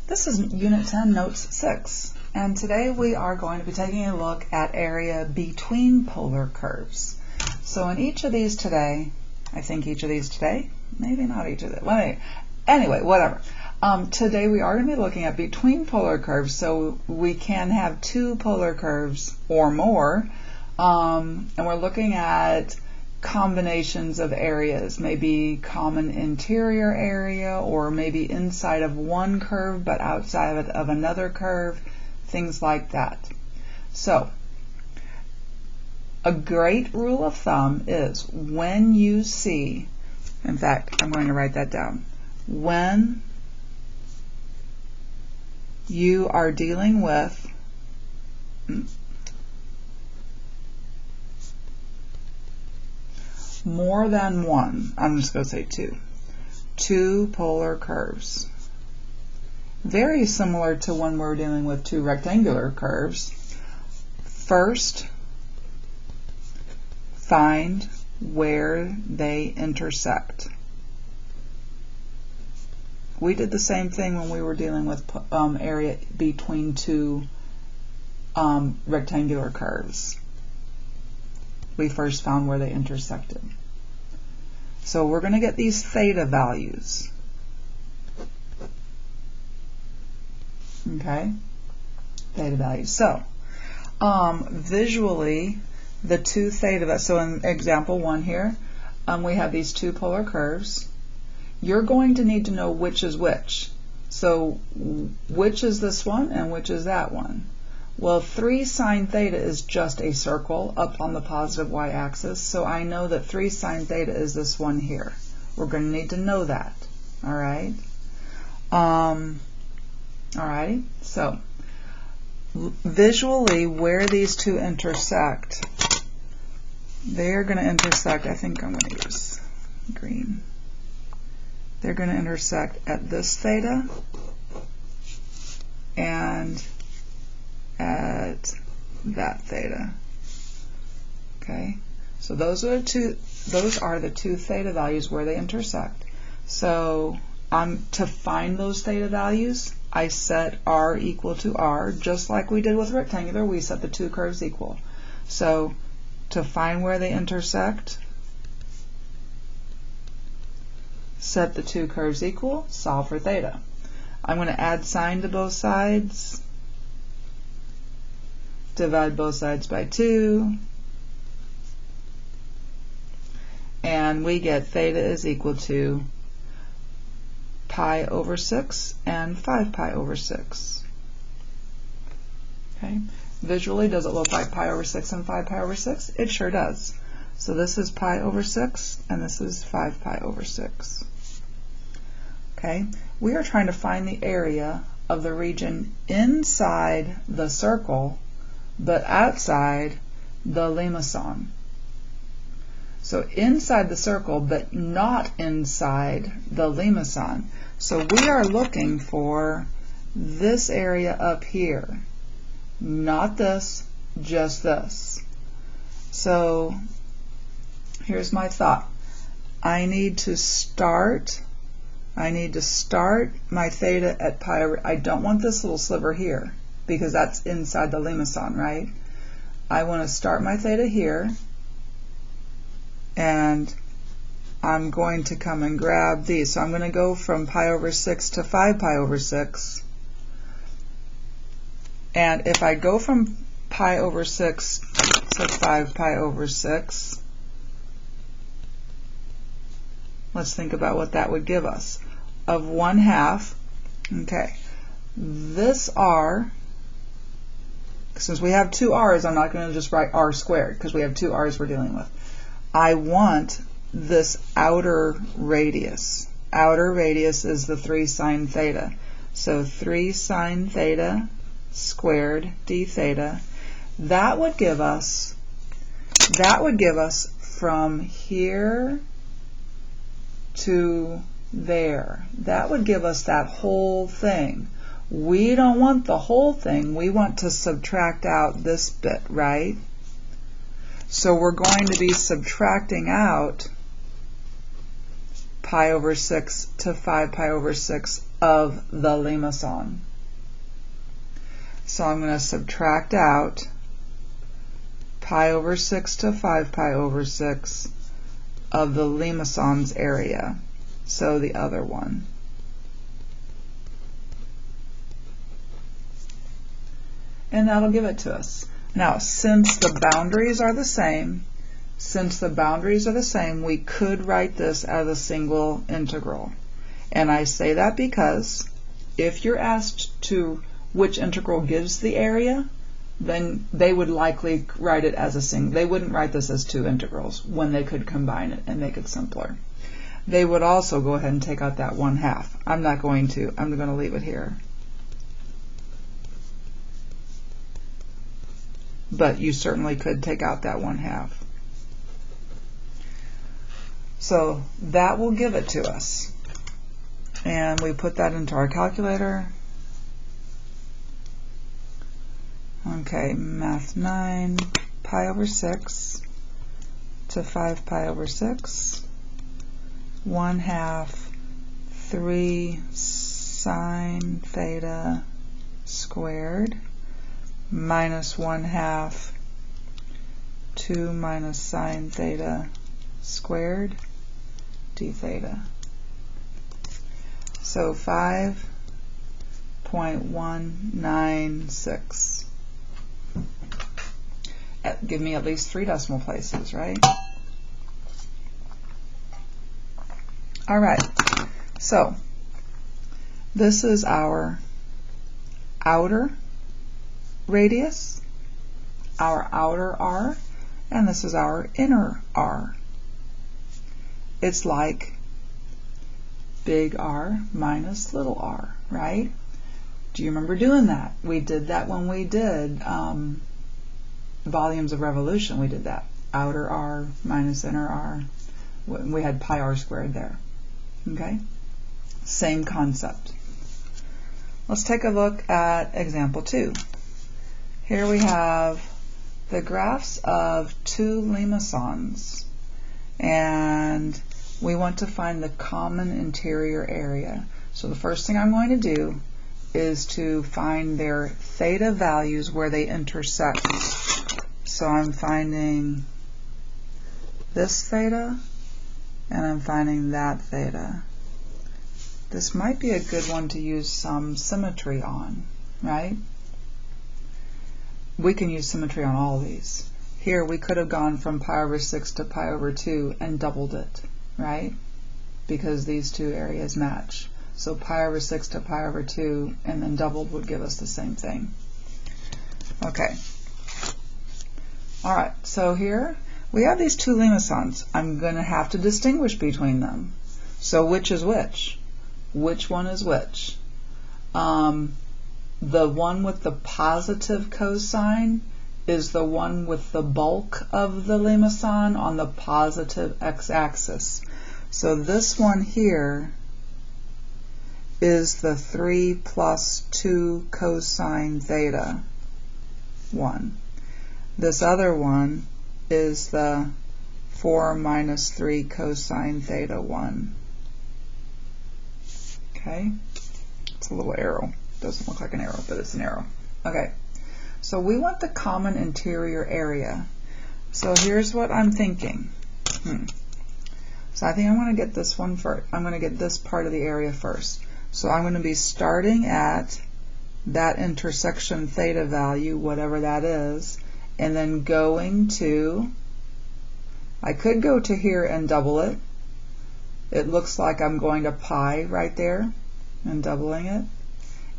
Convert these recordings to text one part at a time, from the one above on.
This is Unit 10, Notes 6, and today we are going to be taking a look at area between polar curves. So in each of these today, I think each of these today, maybe not each of them, anyway, whatever. Today we are going to be looking at between polar curves, so we can have two polar curves or more, and we're looking at combinations of areas, maybe common interior area or maybe inside of one curve but outside of another curve, things like that. So a great rule of thumb is when you see, in fact, I'm going to write that down, when you are dealing with more than one, I'm just going to say two polar curves. Very similar to when we're dealing with two rectangular curves. First, find where they intersect. We did the same thing when we were dealing with area between two rectangular curves. We first found where they intersected. So we're going to get these theta values. Okay? Theta values. So, visually, the two theta values, so in example 1 here, we have these two polar curves. You're going to need to know which is which. So, which is this one and which is that one? Well, 3 sine theta is just a circle up on the positive y-axis, so I know that 3 sine theta is this one here. We're going to need to know that. All right? Alrighty, so visually where these two intersect, they're going to intersect, I think I'm going to use green. They're going to intersect at this theta and at that theta. Okay, so those are the two theta values where they intersect. So to find those theta values, I set r equal to r, just like we did with rectangular. We set the two curves equal. So to find where they intersect, set the two curves equal, solve for theta. I'm going to add sine to both sides, divide both sides by 2, and we get theta is equal to pi over 6 and 5 pi over 6. Okay. Visually, does it look like pi over 6 and 5 pi over 6? It sure does. So this is pi over 6 and this is 5 pi over 6. Okay. We are trying to find the area of the region inside the circle but outside the limacon. So inside the circle but not inside the limacon. So we are looking for this area up here. Not this, just this. So here's my thought. I need to start my theta at pi over, I don't want this little sliver here because that's inside the limacon, right? I want to start my theta here, and I'm going to come and grab these. So I'm going to go from pi over 6 to 5 pi over 6. And if I go from pi over 6 to 5 pi over 6, let's think about what that would give us. Of 1/2, okay, this r, since we have two r's, I'm not going to just write r squared because we have two r's we're dealing with. I want this outer radius. Outer radius is the 3 sine theta. So 3 sine theta squared d theta. That would give us from here to there. That would give us that whole thing. We don't want the whole thing. We want to subtract out this bit, right? So we're going to be subtracting out pi over 6 to 5 pi over 6 of the limacon. So I'm going to subtract out pi over 6 to 5 pi over 6 of the limacon's area, so the other one. And that'll give it to us. Now, since the boundaries are the same, we could write this as a single integral. And I say that because if you're asked to which integral gives the area, then they would likely write it as a single. They wouldn't write this as two integrals when they could combine it and make it simpler. They would also go ahead and take out that 1/2. I'm not going to. I'm going to leave it here. But you certainly could take out that 1/2. So that will give it to us. And we put that into our calculator. Okay, math 9, pi over 6 to 5 pi over 6, 1/2 3 sine theta squared minus 1/2 2 minus sine theta squared d theta. So 5.196. Give me at least 3 decimal places, right? All right, so this is our outer radius, our outer R, and this is our inner R. It's like big R minus little r, right? Do you remember doing that? We did that when we did volumes of revolution. We did that. Outer R minus inner R. We had pi r squared there. Okay? Same concept. Let's take a look at example 2. Here we have the graphs of two limacons, and we want to find the common interior area. So the first thing I'm going to do is to find their theta values where they intersect. So I'm finding this theta and I'm finding that theta. This might be a good one to use some symmetry on, right? We can use symmetry on all of these. Here we could have gone from pi over 6 to pi over 2 and doubled it, right? Because these two areas match. So pi over 6 to pi over 2 and then doubled would give us the same thing. Okay. Alright, so here we have these two limacons. I'm going to have to distinguish between them. So which is which? Which one is which? The one with the positive cosine is the one with the bulk of the limacon on the positive x-axis. So this one here is the 3 plus 2 cosine theta 1. This other one is the 4 minus 3 cosine theta 1. Okay? It's a little arrow. Doesn't look like an arrow, but it's an arrow. Okay. So we want the common interior area. So here's what I'm thinking. So I think I'm going to get this one first. I'm going to get this part of the area first. So I'm going to be starting at that intersection theta value, whatever that is, and then going to, I could go to here and double it. It looks like I'm going to pi right there and doubling it.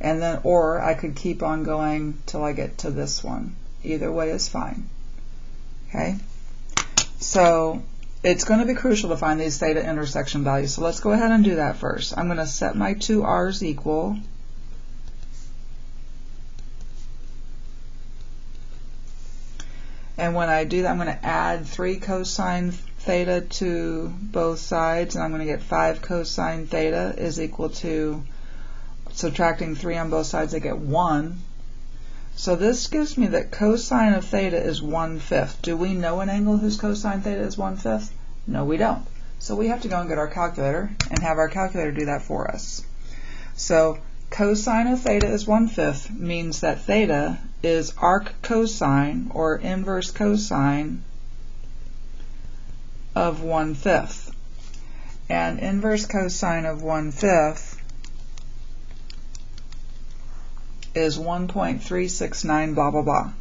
And then, or I could keep on going till I get to this one. Either way is fine. Okay? So it's going to be crucial to find these theta intersection values. So let's go ahead and do that first. I'm going to set my two r's equal. And when I do that, I'm going to add 3 cosine theta to both sides, and I'm going to get 5 cosine theta is equal to, subtracting 3 on both sides, I get 1. So this gives me that cosine of theta is 1/5. Do we know an angle whose cosine theta is 1/5? No, we don't. So we have to go and get our calculator and have our calculator do that for us. So cosine of theta is 1/5 means that theta is arc cosine or inverse cosine of 1/5. And inverse cosine of 1/5 is 1.369 blah blah blah.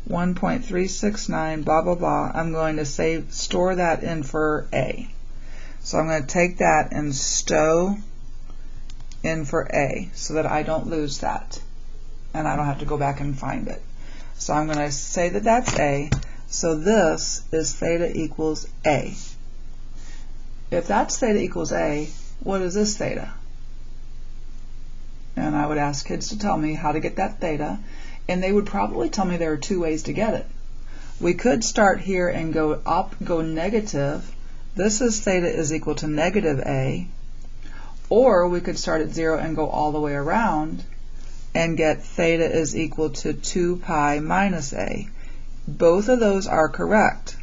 1.369 blah blah blah. I'm going to store that in for A. So I'm going to take that and stow in for A so that I don't lose that and I don't have to go back and find it. So I'm going to say that that's A. So this is theta equals A. If that's theta equals A, what is this theta? And I would ask kids to tell me how to get that theta, and they would probably tell me there are two ways to get it. We could start here and go up, go negative. This is theta is equal to negative A. Or we could start at 0 and go all the way around and get theta is equal to 2 pi minus A. Both of those are correct.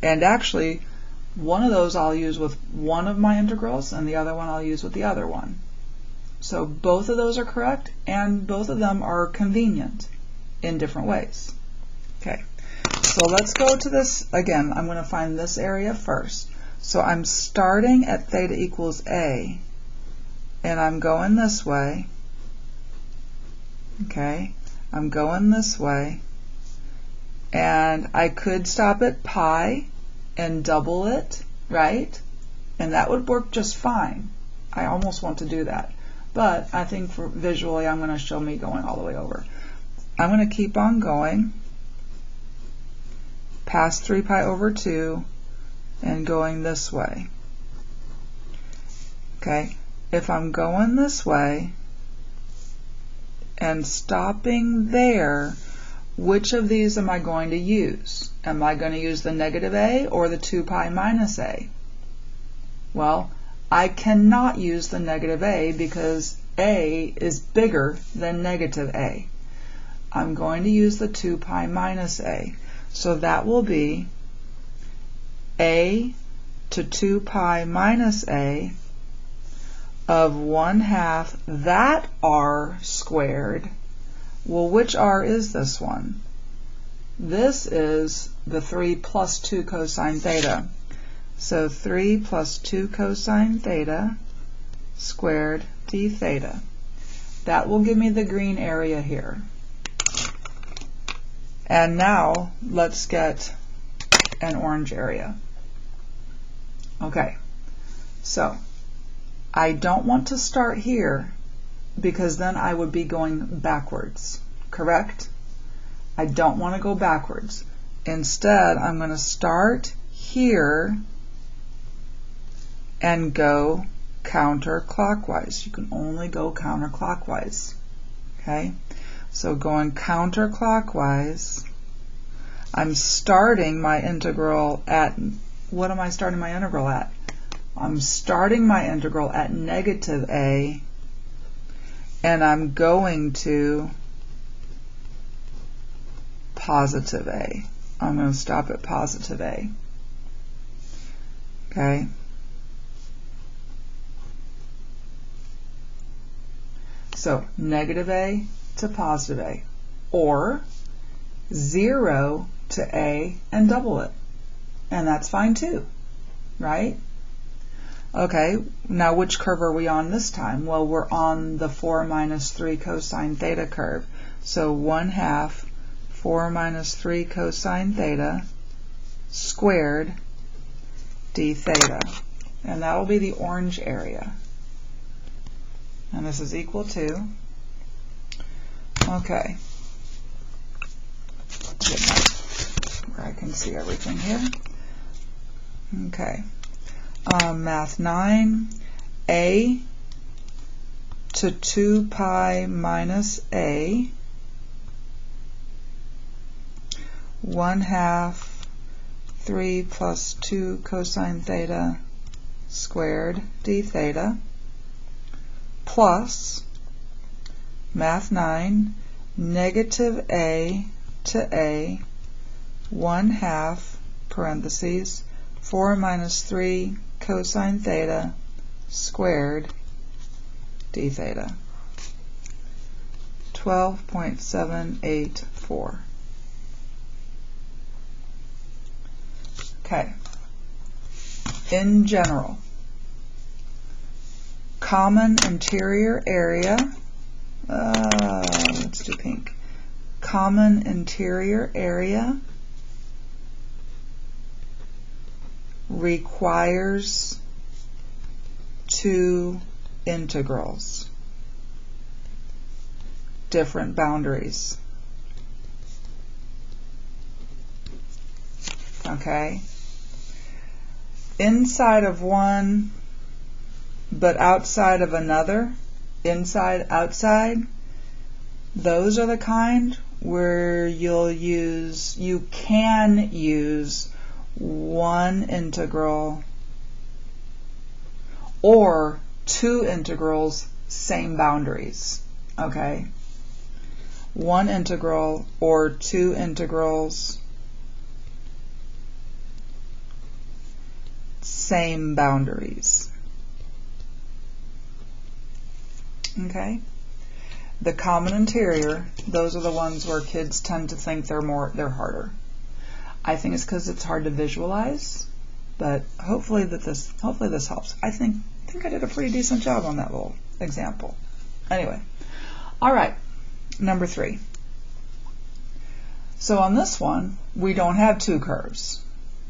And actually, one of those I'll use with one of my integrals and the other one I'll use with the other one. So both of those are correct and both of them are convenient in different ways. Okay, so let's go to this again. I'm going to find this area first. So I'm starting at theta equals A and I'm going this way. Okay, I'm going this way and I could stop at pi and double it, right? And that would work just fine. I almost want to do that. But I think for visually I'm going to show me going all the way over. I'm going to keep on going past 3 pi over 2 and going this way. Okay, if I'm going this way and stopping there, which of these am I going to use? Am I going to use the negative A or the 2 pi minus A? Well, I cannot use the negative A because A is bigger than negative A. I'm going to use the 2 pi minus A. So that will be A to 2 pi minus A of 1/2 that R squared. Well, which R is this one? This is the 3 plus 2 cosine theta. So 3 plus 2 cosine theta squared d theta. That will give me the green area here. And now let's get an orange area. Okay, so I don't want to start here because then I would be going backwards, correct? I don't want to go backwards. Instead, I'm going to start here and go counterclockwise. You can only go counterclockwise. Okay, so going counterclockwise, I'm starting my integral at, what am I starting my integral at? I'm starting my integral at negative A, and I'm going to positive A. I'm going to stop at positive A. Okay. So negative A to positive A, or 0 to A and double it. And that's fine too, right? Okay, now which curve are we on this time? Well, we're on the 4 minus 3 cosine theta curve. So 1/2 4 minus 3 cosine theta squared d theta. And that will be the orange area. And this is equal to, okay, where I can see everything here. Okay, Math 9, A to 2 pi minus A, 1/2 3 plus 2 cosine theta squared d theta, plus Math 9, negative A to A, 1/2 parentheses 4 minus 3 cosine theta squared d theta. 12.784. Okay. In general, common interior area, let's do pink. Common interior area requires two integrals, different boundaries. Okay? Inside of one, but outside of another, inside, outside, those are the kind where you can use one integral or two integrals, same boundaries. Okay? One integral or two integrals, same boundaries. Okay? The common interior, those are the ones where kids tend to think they're harder. I think it's because it's hard to visualize, but hopefully this helps. I think I did a pretty decent job on that little example. Anyway, all right, number 3. So on this one, we don't have two curves.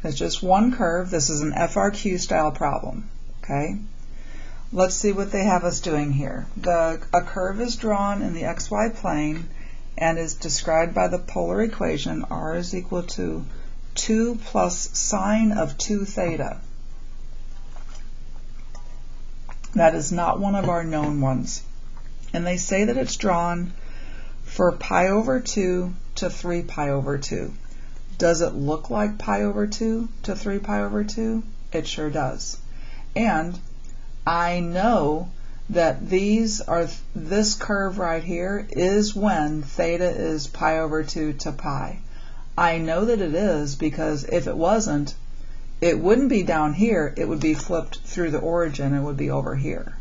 It's just one curve. This is an FRQ style problem. Okay. Let's see what they have us doing here. A curve is drawn in the XY plane and is described by the polar equation r is equal to 2 plus sine of 2 theta. That is not one of our known ones. And they say that it's drawn for pi over 2 to 3 pi over 2. Does it look like pi over 2 to 3 pi over 2? It sure does. And I know that this curve right here is when theta is pi over 2 to pi. I know that it is because if it wasn't, it wouldn't be down here, it would be flipped through the origin, it would be over here.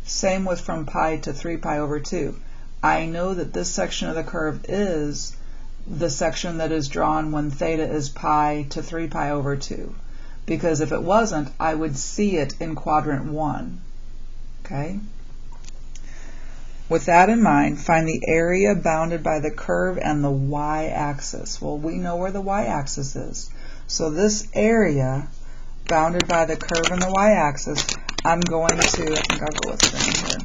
Same with from pi to 3 pi over 2. I know that this section of the curve is the section that is drawn when theta is pi to 3 pi over 2. Because if it wasn't, I would see it in quadrant 1. Okay? With that in mind, find the area bounded by the curve and the y-axis. Well, we know where the y-axis is. So this area bounded by the curve and the y-axis, I think I'll go with it in here.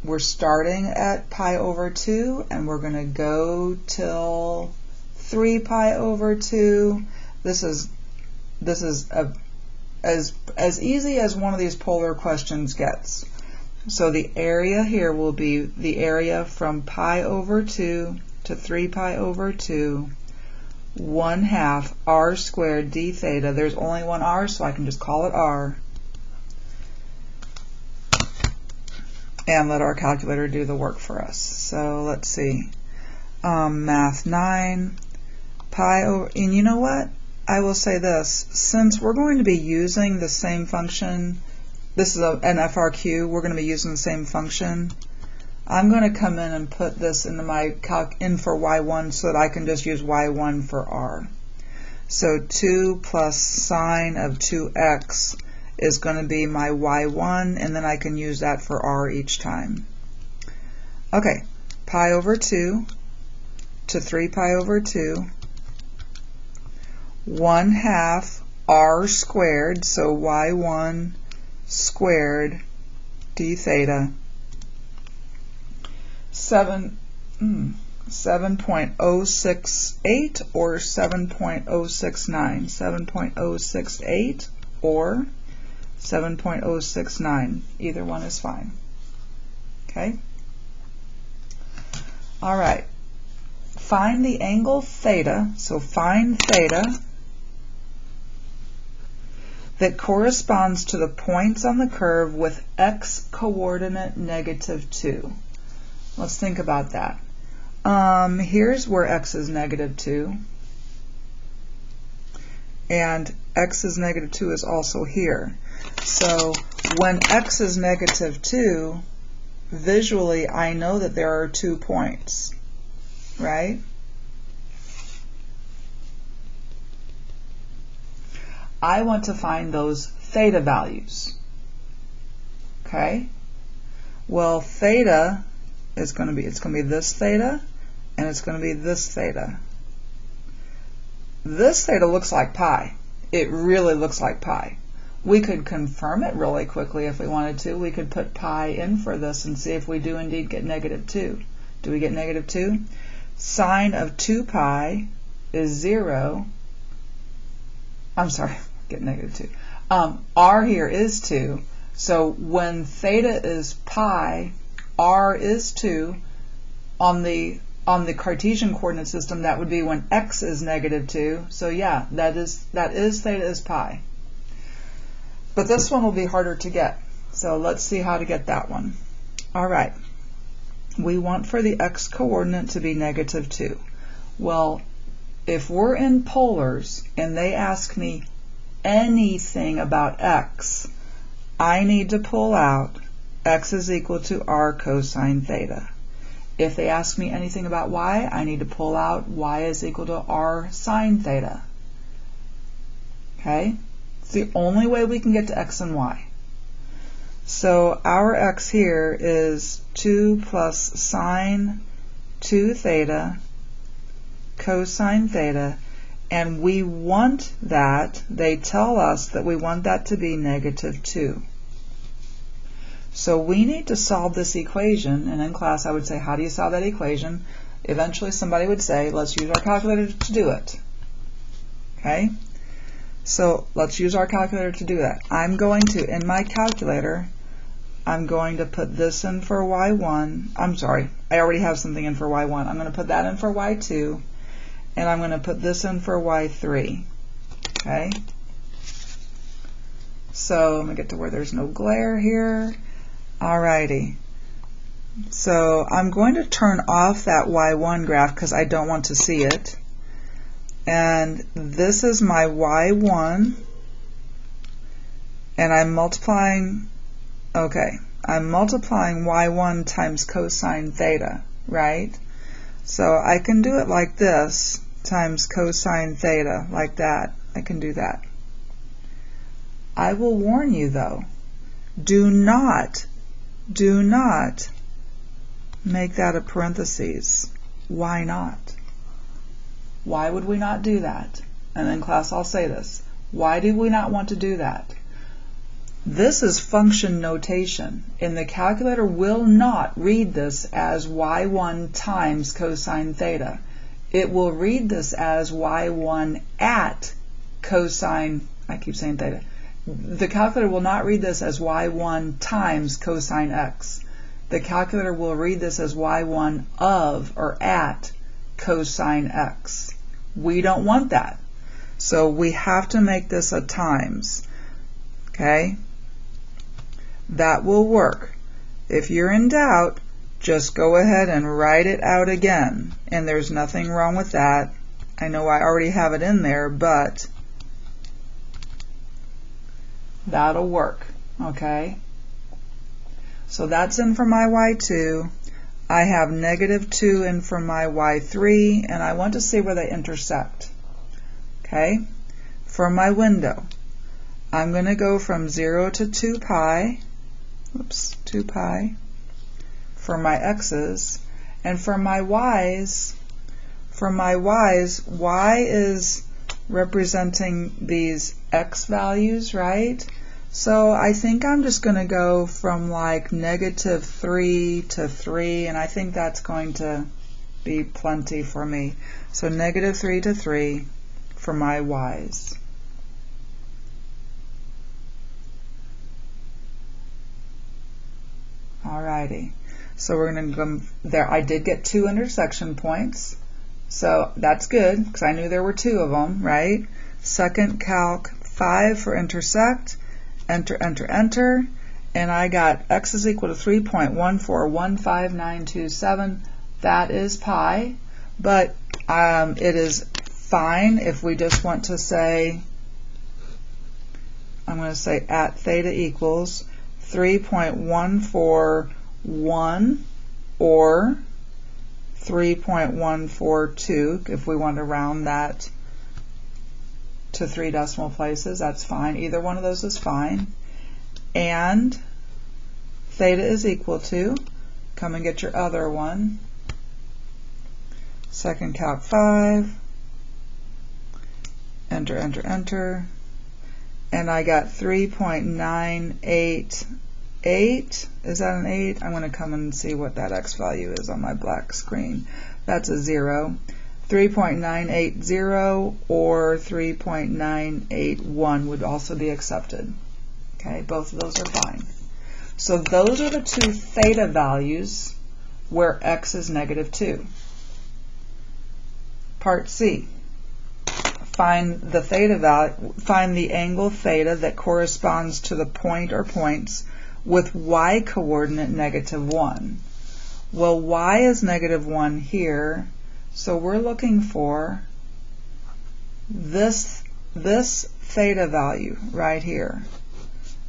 We're starting at pi over 2, and we're going to go till 3 pi over 2. This is as easy as one of these polar questions gets. So the area here will be the area from pi over 2 to 3 pi over 2, 1/2 r squared d theta. There's only one r, so I can just call it r. And let our calculator do the work for us. So let's see. Math 9, pi over, and you know what? I will say this, since we're going to be using the same function, this is an FRQ, we're going to be using the same function, I'm going to come in and put this into my calc in for y1 so that I can just use y1 for r. So 2 plus sine of 2x is going to be my y1, and then I can use that for r each time. Okay, pi over 2 to 3 pi over 2, 1/2 r squared, so y1 squared d theta, 7.068 or 7.069, 7.068 or 7.069, either one is fine. Okay? All right. Find the angle theta, so find theta that corresponds to the points on the curve with x coordinate -2. Let's think about that. Here's where x is -2. and x is negative 2 is also here. So when x is negative 2, visually I know that there are 2 points, right? I want to find those theta values. Okay? Well, theta is going to be, it's going to be this theta, and it's going to be this theta. This theta looks like pi. It really looks like pi. We could confirm it really quickly if we wanted to. We could put pi in for this and see if we do indeed get negative 2. Do we get negative 2? Sine of 2 pi is 0. I'm sorry, get negative 2. R here is 2. So when theta is pi, R is 2. On the Cartesian coordinate system, that would be when x is negative 2. So yeah, that is theta is pi. But this one will be harder to get. So let's see how to get that one. All right. We want for the x coordinate to be negative 2. Well, if we're in polars and they ask me anything about x, I need to pull out x is equal to r cosine theta. If they ask me anything about y, I need to pull out y is equal to r sine theta. Okay? It's the only way we can get to x and y. So our x here is 2 plus sine 2 theta cosine theta, and we want that, they tell us that we want that to be negative 2. So we need to solve this equation, and in class I would say, how do you solve that equation? Eventually somebody would say, let's use our calculator to do it. Okay? So let's use our calculator to do that. I'm going to, in my calculator, I'm going to put this in for y1. I'm sorry, I already have something in for y1. I'm going to put that in for y2, and I'm going to put this in for y3. Okay? So let me get to where there's no glare here. Alrighty. So I'm going to turn off that y1 graph because I don't want to see it. And this is my y1, and I'm multiplying, okay, I'm multiplying y1 times cosine theta, right? So I can do it like this, times cosine theta, like that. I can do that. I will warn you though, do not make that a parentheses. Why not? Why would we not do that? And in class I'll say this. Why do we not want to do that? This is function notation, and the calculator will not read this as y1 times cosine theta. It will read this as y1 at cosine, I keep saying theta. The calculator will not read this as y1 times cosine x. The calculator will read this as y1 of or at cosine x. We don't want that. So we have to make this a times. Okay? That will work. If you're in doubt, just go ahead and write it out again. And there's nothing wrong with that. I know I already have it in there, but that'll work. Okay? So that's in for my y2. I have negative 2 in for my y3, and I want to see where they intersect. Okay? For my window, I'm going to go from 0 to 2 pi. Oops, 2 pi. For my x's. And for my y's, y is representing these x values, right? So I think I'm just going to go from like negative 3 to 3, and I think that's going to be plenty for me. So negative 3 to 3 for my y's. Alrighty. So we're going to go there. I did get 2 intersection points, so that's good because I knew there were 2 of them, right? Second calc 5 for intersect. Enter, enter, enter, and I got x is equal to 3.1415927. That is pi, but it is fine if we just want to say I'm going to say at theta equals 3.141 or 3.142 if we want to round that to 3 decimal places. That's fine. Either one of those is fine. And theta is equal to, come and get your other one, second calc 5, enter, enter, enter, and I got 3.988. Is that an 8? I'm going to come and see what that x value is on my black screen. That's a 0. 3.980 or 3.981 would also be accepted. Okay, both of those are fine. So those are the two theta values where x is -2. Part C. Find the theta value, find the angle theta that corresponds to the point or points with y coordinate -1. Well, y is -1 here, so we're looking for this theta value right here.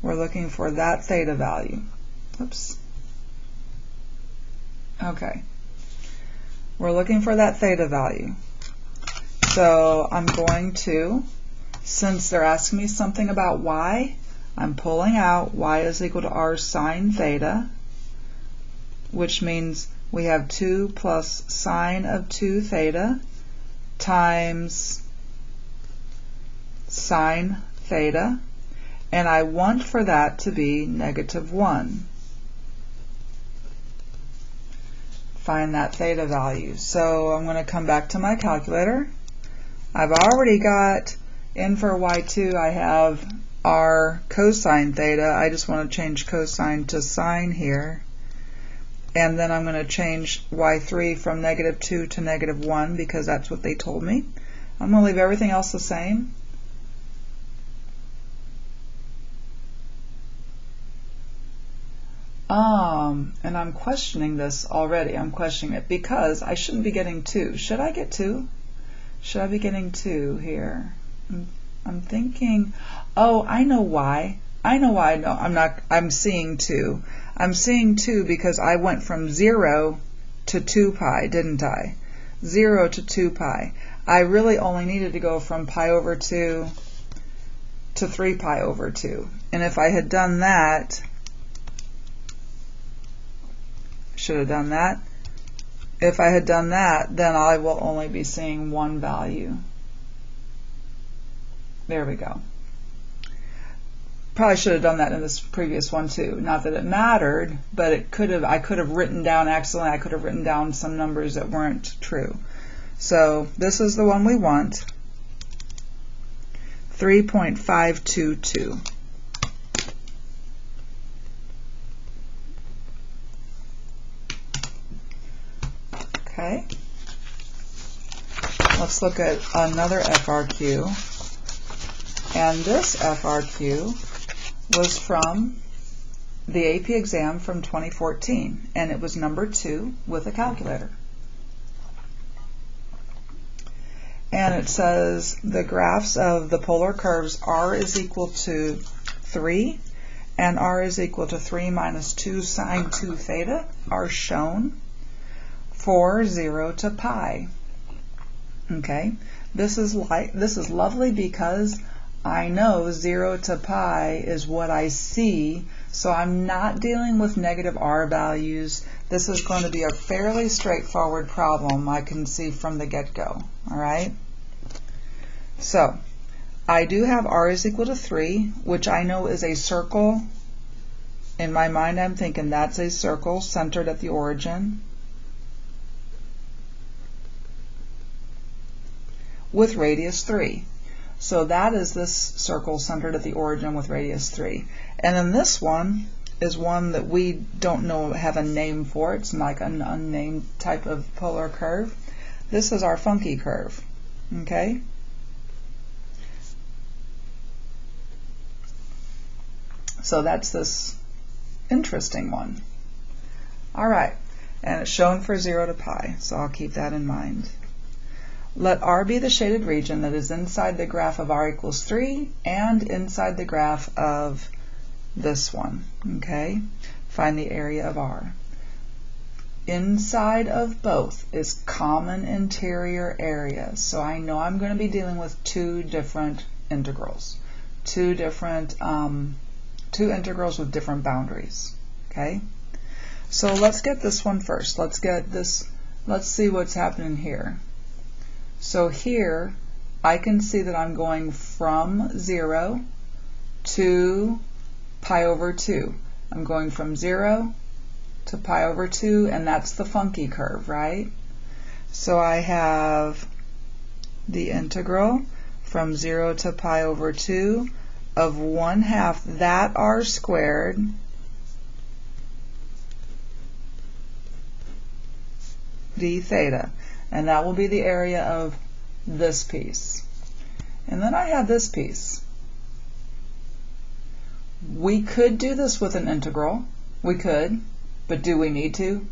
We're looking for that theta value. Oops. Okay. We're looking for that theta value. So I'm going to, since they're asking me something about y, I'm pulling out y is equal to r sine theta, which means we have 2 plus sine of 2 theta times sine theta, and I want for that to be -1. Find that theta value. So I'm going to come back to my calculator. I've already got, in for y2, I have r cosine theta. I just want to change cosine to sine here. And then I'm going to change y3 from -2 to -1 because that's what they told me. I'm going to leave everything else the same. And I'm questioning this already. I'm questioning it because I shouldn't be getting 2. Should I get 2? Should I be getting 2 here? I'm thinking, oh, I know why. I know why. No, I'm seeing 2. I'm seeing 2 because I went from 0 to 2 pi, didn't I? 0 to 2 pi. I really only needed to go from pi over 2 to 3 pi over 2. And if I had done that, should have done that. If I had done that, then I will only be seeing one value. There we go. Probably should have done that in this previous one too. Not that it mattered, but it could have. I could have written down accidentally. I could have written down some numbers that weren't true. So this is the one we want. 3.522. Okay. Let's look at another FRQ. And this FRQ was from the AP exam from 2014, and it was number 2 with a calculator. And it says the graphs of the polar curves r is equal to 3 and r is equal to 3 minus 2 sine 2 theta are shown for 0 to pi. Okay, this is lovely because I know 0 to pi is what I see, so I'm not dealing with negative r values. This is going to be a fairly straightforward problem I can see from the get-go. All right, so I do have r is equal to 3, which I know is a circle. In my mind, I'm thinking that's a circle centered at the origin with radius 3. So that is this circle centered at the origin with radius 3. And then this one is one that we don't know, have a name for. It's like an unnamed type of polar curve. This is our funky curve. Okay? So that's this interesting one. All right. And it's shown for 0 to pi, so I'll keep that in mind. Let R be the shaded region that is inside the graph of R equals 3 and inside the graph of this one. Okay? Find the area of R. Inside of both is common interior area. So I know I'm going to be dealing with two different integrals. Two integrals with different boundaries. Okay? So let's get this one first. Let's see what's happening here. So here I can see that I'm going from 0 to pi over 2. I'm going from 0 to pi over 2, and that's the funky curve, right? So I have the integral from 0 to pi over 2 of 1/2 that R squared d theta, and that will be the area of this piece. And then I have this piece. We could do this with an integral. We could, but do we need to?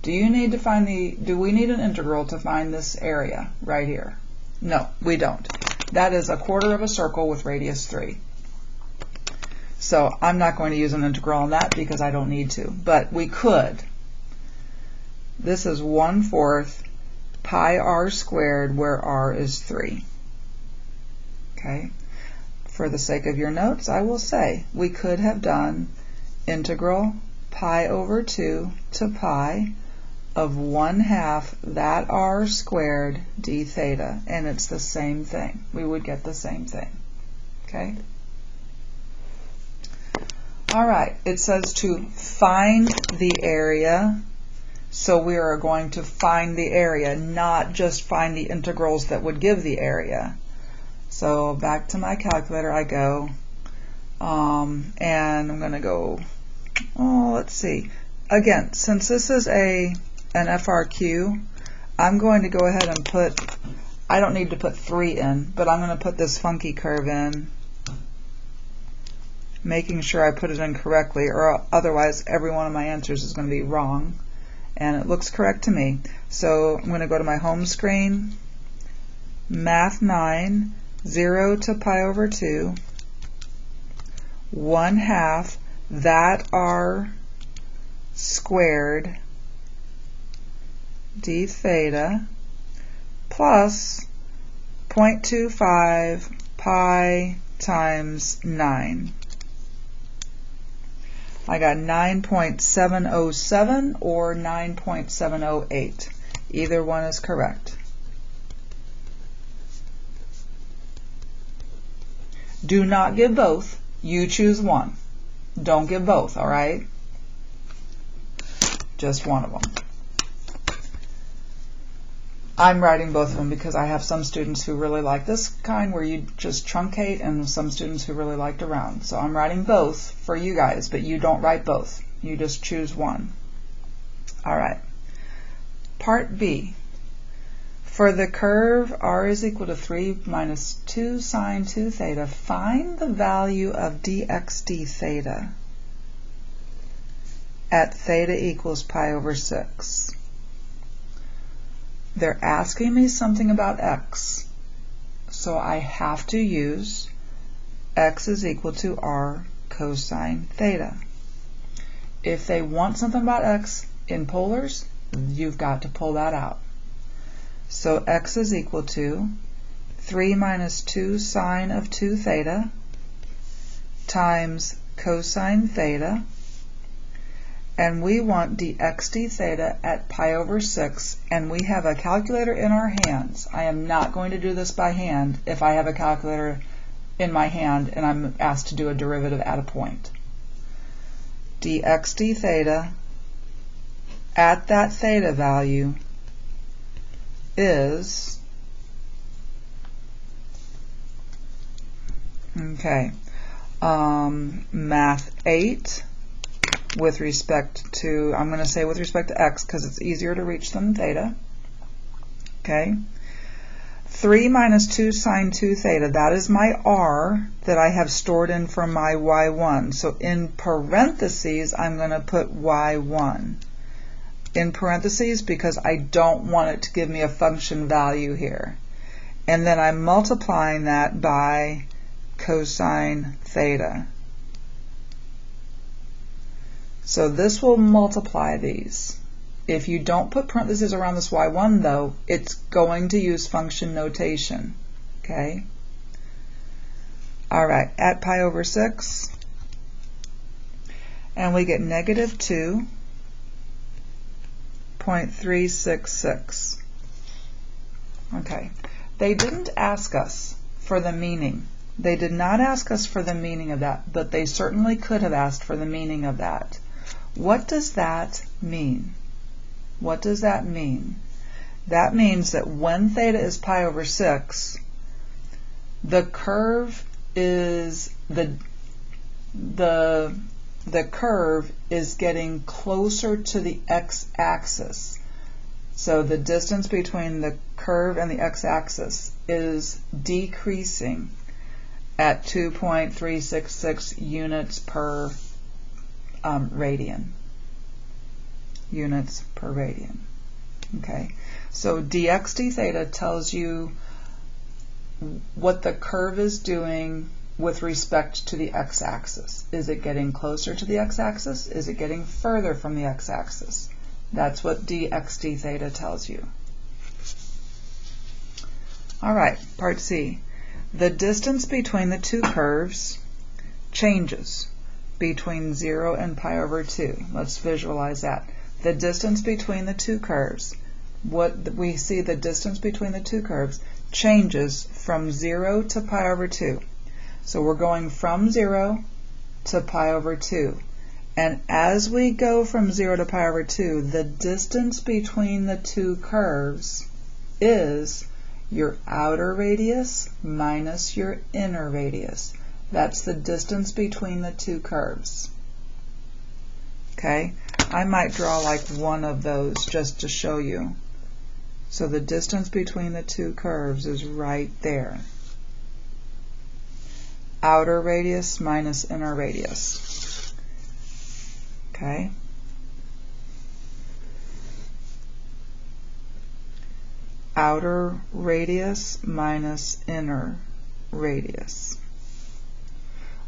Do we need an integral to find this area right here? No, we don't. That is a quarter of a circle with radius 3. So I'm not going to use an integral on that because I don't need to, but we could. This is 1/4 pi R squared where R is 3. Okay? For the sake of your notes, I will say we could have done integral pi over 2 to pi of 1/2 that R squared d theta, and it's the same thing. We would get the same thing. Okay? All right, it says to find the area. So we are going to find the area, not just find the integrals that would give the area. So back to my calculator I go, and I'm going to go, let's see. Again, since this is an FRQ, I'm going to go ahead and I don't need to put 3 in, but I'm going to put this funky curve in, making sure I put it in correctly, or otherwise every one of my answers is going to be wrong. And it looks correct to me. So I'm going to go to my home screen, Math 9, 0 to pi over 2, 1/2 that R squared d theta plus 0.25 pi times 9. I got 9.707 or 9.708. Either one is correct. Do not give both. You choose one. Don't give both, all right? Just one of them. I'm writing both of them because I have some students who really like this kind where you just truncate, and some students who really like to round. So I'm writing both for you guys, but you don't write both. You just choose one. All right. Part B. For the curve R is equal to 3 minus 2 sine 2 theta, find the value of dx d theta at theta equals pi over 6. They're asking me something about x, so I have to use x is equal to r cosine theta. If they want something about x in polars, you've got to pull that out. So x is equal to 3 minus 2 sine of 2 theta times cosine theta, and we want dx d theta at pi over 6, and we have a calculator in our hands. I am not going to do this by hand if I have a calculator in my hand and I'm asked to do a derivative at a point. Dx d theta at that theta value is, okay, Math 8 with respect to, I'm going to say with respect to x because it's easier to reach than theta. Okay. 3 minus 2 sine 2 theta, that is my r that I have stored in for my y1. So in parentheses, I'm going to put y1. in parentheses because I don't want it to give me a function value here. And then I'm multiplying that by cosine theta. So this will multiply these. If you don't put parentheses around this y1 though, it's going to use function notation. Okay? Alright, at pi over 6, and we get negative 2.366. Okay, they didn't ask us for the meaning. They did not ask us for the meaning of that, but they certainly could have asked for the meaning of that. What does that mean? What does that mean? That means that when theta is pi over 6, the curve is the curve is getting closer to the x-axis. So the distance between the curve and the x-axis is decreasing at 2.366 units per radian. Units per radian. Okay, so dx d theta tells you what the curve is doing with respect to the x-axis. Is it getting closer to the x-axis? Is it getting further from the x-axis? That's what dx d theta tells you. All right, part C. The distance between the two curves changes between 0 and pi over 2. Let's visualize that. The distance between the two curves. What we see, the distance between the two curves changes from 0 to pi over 2. So we're going from 0 to pi over 2. And as we go from 0 to pi over 2, the distance between the two curves is your outer radius minus your inner radius. That's the distance between the two curves. Okay, I might draw like one of those just to show you. So the distance between the two curves is right there. Outer radius minus inner radius. Okay. Outer radius minus inner radius,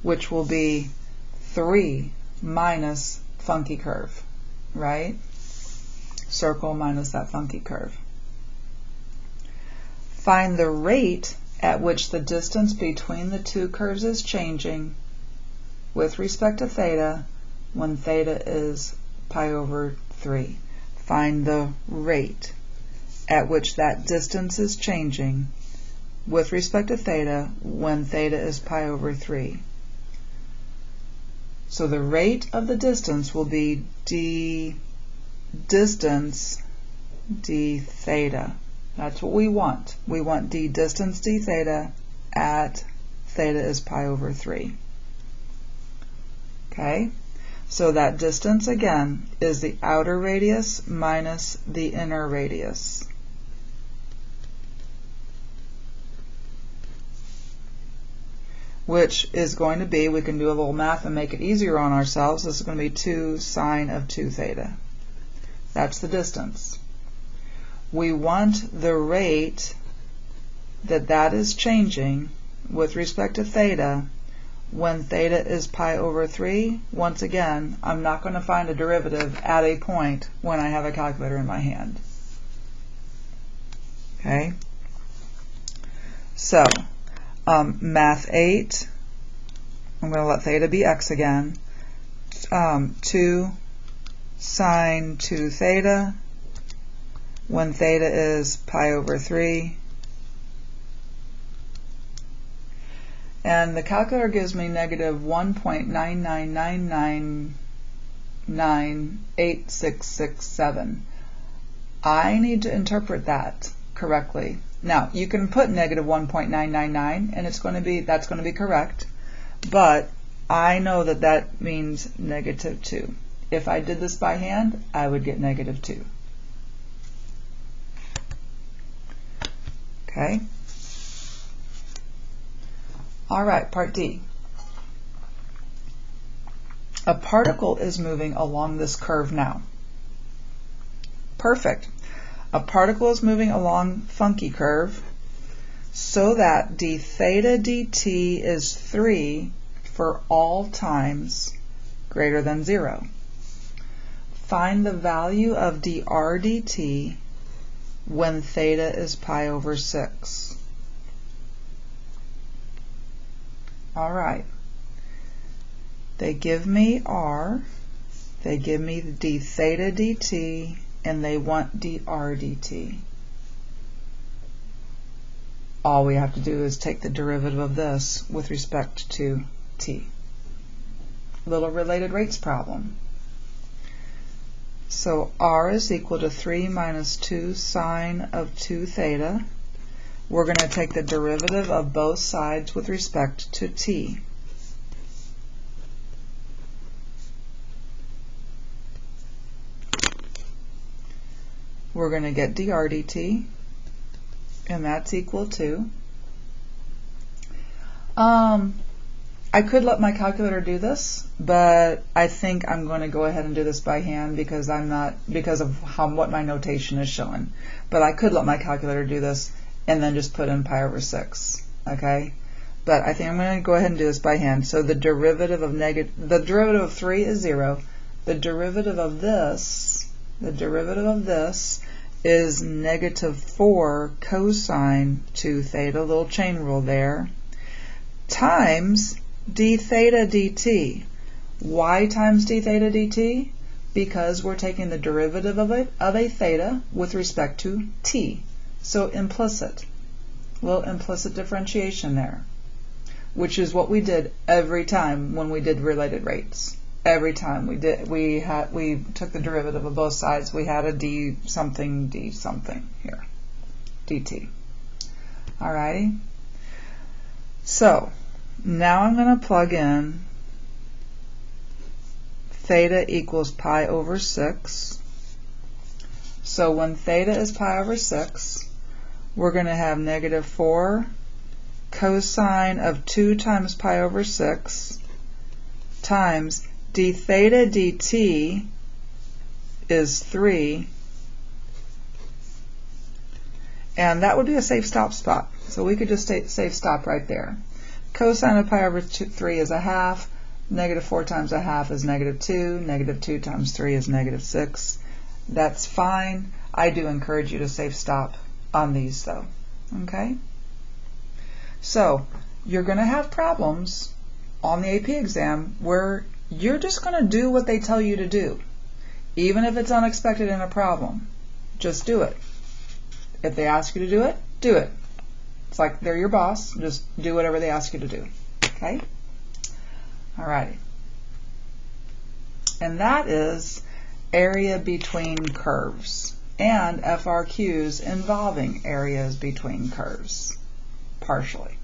which will be 3 minus funky curve, right? Circle minus that funky curve. Find the rate at which the distance between the two curves is changing with respect to theta when theta is pi over 3. Find the rate at which that distance is changing with respect to theta when theta is pi over 3. So the rate of the distance will be d distance d theta. That's what we want. We want d distance d theta at theta is pi over 3. Okay? So that distance again is the outer radius minus the inner radius. Which is going to be, we can do a little math and make it easier on ourselves. This is going to be 2 sine of 2 theta. That's the distance. We want the rate that is changing with respect to theta when theta is pi over 3. Once again, I'm not going to find a derivative at a point when I have a calculator in my hand. Okay? So, math 8, I'm going to let theta be x again. 2 sine 2 theta when theta is pi over 3. And the calculator gives me negative 1.999998667. I need to interpret that correctly. Now, you can put negative 1.999 and that's going to be correct, but I know that means negative 2. If I did this by hand, I would get negative 2. Okay? All right, part D. A particle is moving along this curve now. Perfect. A particle is moving along funky curve so that d theta dt is 3 for all times greater than 0. Find the value of dr dt when theta is pi over 6. All right. They give me r, they give me d theta dt, and they want dr dt. All we have to do is take the derivative of this with respect to t. Little related rates problem. So r is equal to 3 minus 2 sine of 2 theta. We're going to take the derivative of both sides with respect to t. We're going to get dr dt, and that's equal to, I could let my calculator do this, but I think I'm going to go ahead and do this by hand because of what my notation is showing. But I could let my calculator do this and then just put in pi over 6, okay? But I think I'm going to go ahead and do this by hand. So the derivative of 3 is 0. The derivative of this is negative 4 cosine 2 theta, little chain rule there, times d theta dt. Why times d theta dt? Because we're taking the derivative of a theta with respect to t. So implicit, little implicit differentiation there, which is what we did every time when we did related rates. Every time we took the derivative of both sides, we had a d something here, dt. Alrighty. So now I'm going to plug in theta equals pi over 6. So when theta is pi over 6, we're going to have negative 4 cosine of 2 times pi over 6 times d theta dt is 3, and that would be a safe stop spot. So we could just safe stop right there. Cosine of pi over 3 is a half. Negative 4 times a half is negative 2. Negative 2 times 3 is negative 6. That's fine. I do encourage you to safe stop on these though. Okay? So you're going to have problems on the AP exam where you're just going to do what they tell you to do. Even if it's unexpected in a problem, just do it. If they ask you to do it, do it. It's like they're your boss. Just do whatever they ask you to do. Okay? Alrighty. And that is area between curves and FRQs involving areas between curves, partially.